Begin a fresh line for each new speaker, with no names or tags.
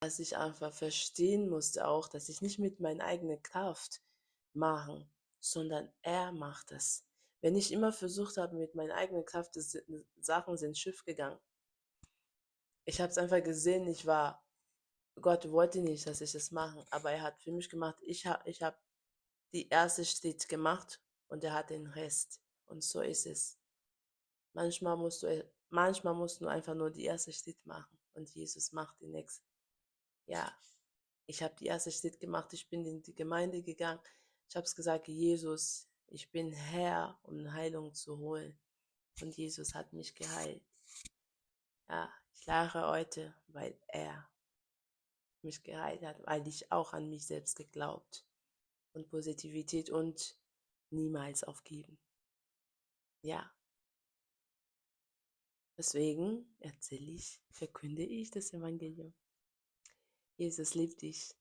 dass ich einfach verstehen musste auch, dass ich nicht mit meiner eigenen Kraft machen, sondern er macht es. Wenn ich immer versucht habe, mit meiner eigenen Kraft, Sachen sind schief gegangen. Ich habe es einfach gesehen, Gott wollte nicht, dass ich es mache, aber er hat für mich gemacht. Ich hab die erste Schritt gemacht und er hat den Rest. Und so ist es. Manchmal musst du einfach nur die erste Schritt machen und Jesus macht den nächsten. Ja, ich habe die erste Schritt gemacht, ich bin in die Gemeinde gegangen. Ich habe es gesagt, Jesus, ich bin Herr, um Heilung zu holen. Und Jesus hat mich geheilt. Ja, ich lache heute, weil er mich geheilt hat, weil ich auch an mich selbst geglaubt und Positivität und niemals aufgeben. Ja, deswegen verkünde ich das Evangelium. Jesus liebt dich.